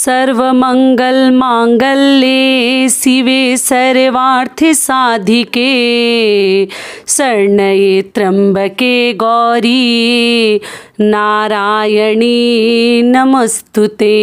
सर्वमंगल मांगल्ये शिवे सर्वार्थ साधिके शरण्ये त्र्यंबके गौरी नारायणी नमस्तुते।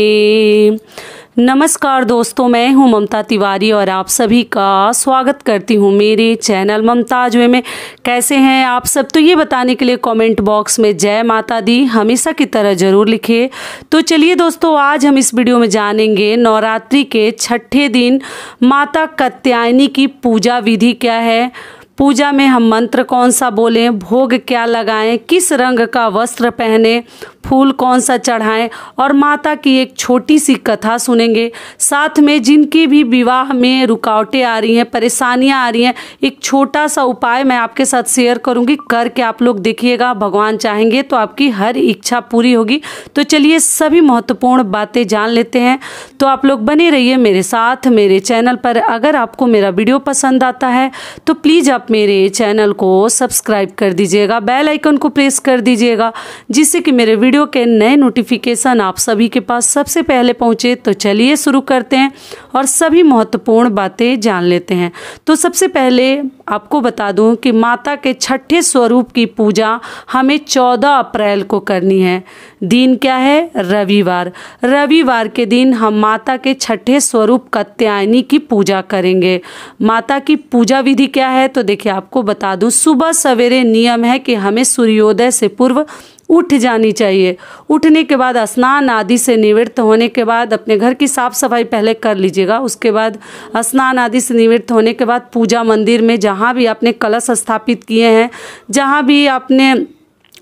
नमस्कार दोस्तों, मैं हूं ममता तिवारी और आप सभी का स्वागत करती हूं मेरे चैनल ममताज वे में। कैसे हैं आप सब? तो ये बताने के लिए कमेंट बॉक्स में जय माता दी हमेशा की तरह ज़रूर लिखिए। तो चलिए दोस्तों, आज हम इस वीडियो में जानेंगे नवरात्रि के छठे दिन माता कात्यायनी की पूजा विधि क्या है, पूजा में हम मंत्र कौन सा बोलें, भोग क्या लगाएं, किस रंग का वस्त्र पहने, फूल कौन सा चढ़ाएं और माता की एक छोटी सी कथा सुनेंगे। साथ में जिनकी भी विवाह में रुकावटें आ रही हैं, परेशानियां आ रही हैं, एक छोटा सा उपाय मैं आपके साथ शेयर करूंगी, करके आप लोग देखिएगा। भगवान चाहेंगे तो आपकी हर इच्छा पूरी होगी। तो चलिए सभी महत्वपूर्ण बातें जान लेते हैं। तो आप लोग बने रहिए मेरे साथ मेरे चैनल पर। अगर आपको मेरा वीडियो पसंद आता है तो प्लीज़ आप मेरे चैनल को सब्सक्राइब कर दीजिएगा, बेल आइकन को प्रेस कर दीजिएगा, जिससे कि मेरे वीडियो के नए नोटिफिकेशन आप सभी के पास सबसे पहले पहुंचे। तो चलिए शुरू करते हैं और सभी महत्वपूर्ण बातें जान लेते हैं। तो सबसे पहले आपको बता दूं कि माता के छठे स्वरूप की पूजा हमें 14 अप्रैल को करनी है। दिन क्या है? रविवार। रविवार के दिन हम माता के छठे स्वरूप कात्यायनी की पूजा करेंगे। माता की पूजा विधि क्या है? तो देखिए आपको बता दूं, सुबह सवेरे नियम है कि हमें सूर्योदय से पूर्व उठ जानी चाहिए। उठने के बाद स्नान आदि से निवृत्त होने के बाद अपने घर की साफ सफाई पहले कर लीजिएगा। उसके बाद स्नान आदि से निवृत्त होने के बाद पूजा मंदिर में जहाँ भी आपने कलश स्थापित किए हैं, जहाँ भी आपने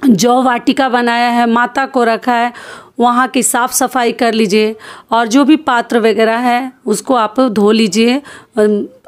जौ वाटिका बनाया है, माता को रखा है, वहाँ की साफ़ सफाई कर लीजिए। और जो भी पात्र वगैरह है उसको आप धो लीजिए।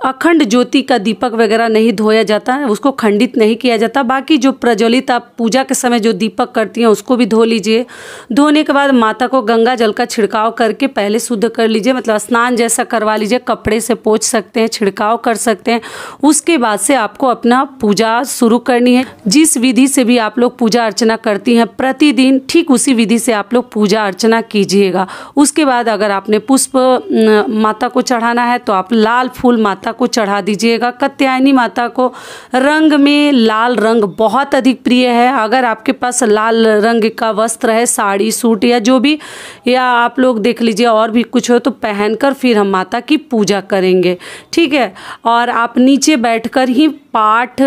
अखंड ज्योति का दीपक वगैरह नहीं धोया जाता है, उसको खंडित नहीं किया जाता। बाकी जो प्रज्वलित आप पूजा के समय जो दीपक करती हैं उसको भी धो लीजिए। धोने के बाद माता को गंगा जल का छिड़काव करके पहले शुद्ध कर लीजिए, मतलब स्नान जैसा करवा लीजिए। कपड़े से पोंछ सकते हैं, छिड़काव कर सकते हैं। उसके बाद से आपको अपना पूजा शुरू करनी है। जिस विधि से भी आप लोग पूजा अर्चना करती हैं प्रतिदिन, ठीक उसी विधि से आप लोग पूजा अर्चना कीजिएगा। उसके बाद अगर आपने पुष्प माता को चढ़ाना है तो आप लाल फूल माता को चढ़ा दीजिएगा। कात्यायनी माता को रंग में लाल रंग बहुत अधिक प्रिय है। अगर आपके पास लाल रंग का वस्त्र है, साड़ी सूट या जो भी, या आप लोग देख लीजिए और भी कुछ हो तो पहनकर फिर हम माता की पूजा करेंगे, ठीक है। और आप नीचे बैठकर ही पाठ,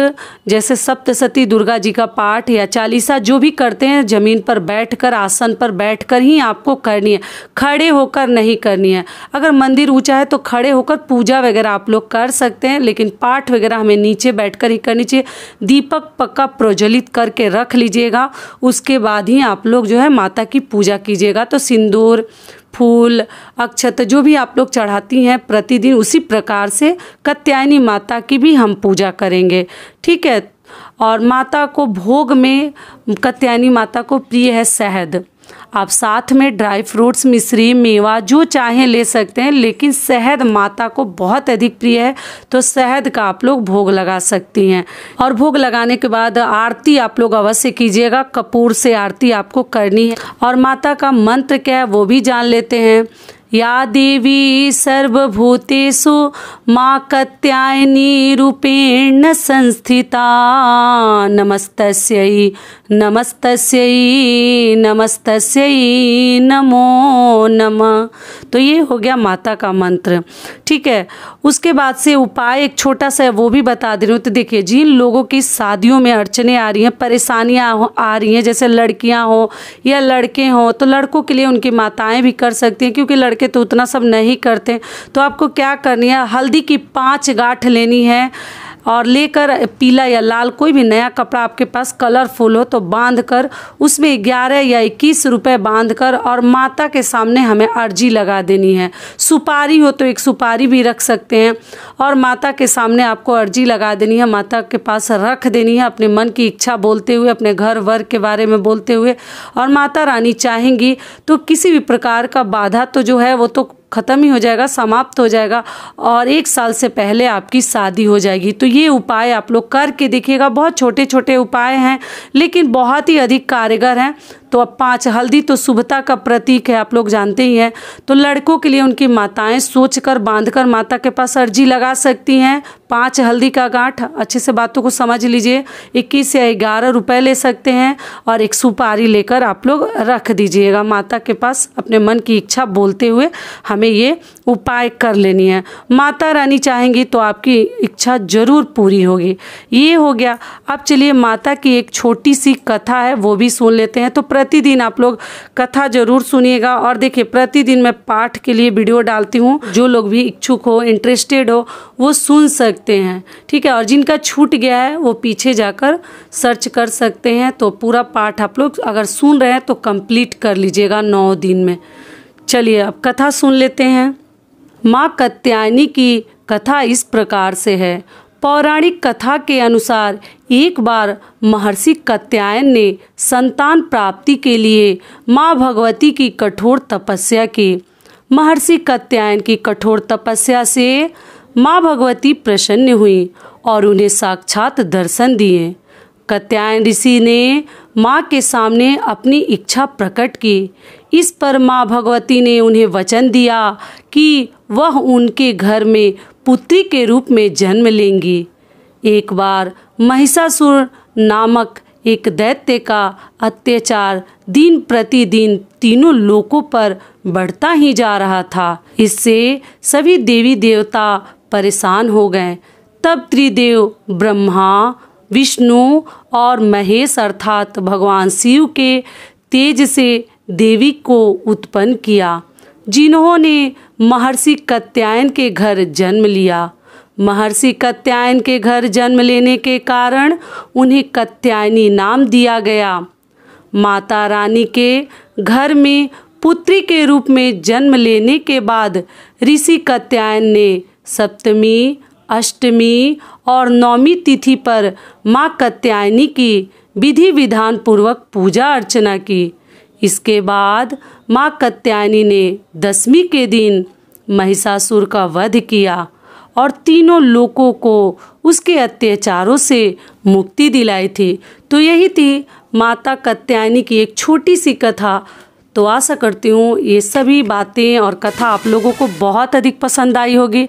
जैसे सप्तशती दुर्गा जी का पाठ या चालीसा जो भी करते हैं, जमीन पर बैठकर, आसन पर बैठकर ही आपको करनी है, खड़े होकर नहीं करनी है। अगर मंदिर ऊंचा है तो खड़े होकर पूजा वगैरह आप लोग कर सकते हैं, लेकिन पाठ वगैरह हमें नीचे बैठकर ही करनी चाहिए। दीपक पक्का प्रज्वलित करके रख लीजिएगा। उसके बाद ही आप लोग जो है माता की पूजा कीजिएगा। तो सिंदूर, फूल, अक्षत जो भी आप लोग चढ़ाती हैं प्रतिदिन, उसी प्रकार से कात्यायनी माता की भी हम पूजा करेंगे, ठीक है। और माता को भोग में कात्यायनी माता को प्रिय है शहद। आप साथ में ड्राई फ्रूट्स, मिश्री, मेवा जो चाहें ले सकते हैं, लेकिन शहद माता को बहुत अधिक प्रिय है तो शहद का आप लोग भोग लगा सकती हैं। और भोग लगाने के बाद आरती आप लोग अवश्य कीजिएगा। कपूर से आरती आपको करनी है। और माता का मंत्र क्या है वो भी जान लेते हैं। या देवी सर्वभूतेषु मां कात्यायनी रूपेण संस्थिता नमस्तस्यै नमस्तस्यै नमस्तस्यै नमो नमः। तो ये हो गया माता का मंत्र, ठीक है। उसके बाद से उपाय एक छोटा सा वो भी बता दे रही हूँ। तो देखिए, जिन लोगों की शादियों में अड़चने आ रही हैं, परेशानियाँ आ रही हैं, जैसे लड़कियाँ हों या लड़के हों, तो लड़कों के लिए उनकी माताएं भी कर सकती हैं, क्योंकि लड़के तो उतना सब नहीं करते। तो आपको क्या करनी है, हल्दी की 5 गांठ लेनी है और लेकर पीला या लाल कोई भी नया कपड़ा आपके पास कलरफुल हो तो बांध कर उसमें 11 या 21 रुपए बांध कर और माता के सामने हमें अर्जी लगा देनी है। सुपारी हो तो एक सुपारी भी रख सकते हैं और माता के सामने आपको अर्जी लगा देनी है, माता के पास रख देनी है, अपने मन की इच्छा बोलते हुए, अपने घर वर के बारे में बोलते हुए। और माता रानी चाहेंगी तो किसी भी प्रकार का बाधा तो जो है वो तो ख़त्म ही हो जाएगा, समाप्त हो जाएगा और 1 साल से पहले आपकी शादी हो जाएगी। तो ये उपाय आप लोग करके देखिएगा। बहुत छोटे छोटे उपाय हैं लेकिन बहुत ही अधिक कारगर हैं। तो अब 5 हल्दी तो शुभता का प्रतीक है, आप लोग जानते ही हैं। तो लड़कों के लिए उनकी माताएं सोचकर बांधकर माता के पास अर्जी लगा सकती हैं। 5 हल्दी का गांठ, अच्छे से बातों को समझ लीजिए, 21 या 11 रुपए ले सकते हैं और एक सुपारी लेकर आप लोग रख दीजिएगा माता के पास। अपने मन की इच्छा बोलते हुए हमें ये उपाय कर लेनी है। माता रानी चाहेंगी तो आपकी इच्छा जरूर पूरी होगी। ये हो गया। अब चलिए माता की एक छोटी सी कथा है वो भी सुन लेते हैं। तो प्रतिदिन आप लोग कथा जरूर सुनिएगा। और देखिए प्रतिदिन मैं पाठ के लिए वीडियो डालती हूँ, जो लोग भी इच्छुक हो, इंटरेस्टेड हो, वो सुन सकते हैं, ठीक है। और जिनका छूट गया है वो पीछे जाकर सर्च कर सकते हैं। तो पूरा पाठ आप लोग अगर सुन रहे हैं तो कंप्लीट कर लीजिएगा 9 दिन में। चलिए अब कथा सुन लेते हैं। माँ कात्यायनी की कथा इस प्रकार से है। पौराणिक कथा के अनुसार एक बार महर्षि कात्यायन ने संतान प्राप्ति के लिए माँ भगवती की कठोर तपस्या की। महर्षि कात्यायन की कठोर तपस्या से माँ भगवती प्रसन्न हुई और उन्हें साक्षात दर्शन दिए। कात्यायन ऋषि ने माँ के सामने अपनी इच्छा प्रकट की। इस पर माँ भगवती ने उन्हें वचन दिया कि वह उनके घर में पुत्री के रूप में जन्म लेंगी। एक बार महिषासुर नामक एक दैत्य का अत्याचार दिन प्रतिदिन तीनों लोकों पर बढ़ता ही जा रहा था। इससे सभी देवी देवता परेशान हो गए। तब त्रिदेव ब्रह्मा, विष्णु और महेश अर्थात भगवान शिव के तेज से देवी को उत्पन्न किया, जिन्होंने महर्षि कात्यायन के घर जन्म लिया। महर्षि कात्यायन के घर जन्म लेने के कारण उन्हें कात्यायनी नाम दिया गया। माता रानी के घर में पुत्री के रूप में जन्म लेने के बाद ऋषि कात्यायन ने सप्तमी, अष्टमी और नवमी तिथि पर माँ कात्यायनी की विधि विधान पूर्वक पूजा अर्चना की। इसके बाद माँ कात्यायनी ने 10वीं के दिन महिषासुर का वध किया और तीनों लोकों को उसके अत्याचारों से मुक्ति दिलाई थी। तो यही थी माता कात्यायनी की एक छोटी सी कथा। तो आशा करती हूँ ये सभी बातें और कथा आप लोगों को बहुत अधिक पसंद आई होगी।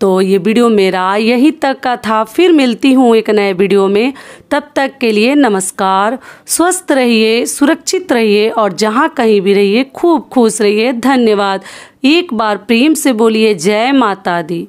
तो ये वीडियो मेरा यहीं तक का था। फिर मिलती हूँ एक नए वीडियो में। तब तक के लिए नमस्कार। स्वस्थ रहिए, सुरक्षित रहिए और जहाँ कहीं भी रहिए खूब खुश रहिए। धन्यवाद। एक बार प्रेम से बोलिए जय माता दी।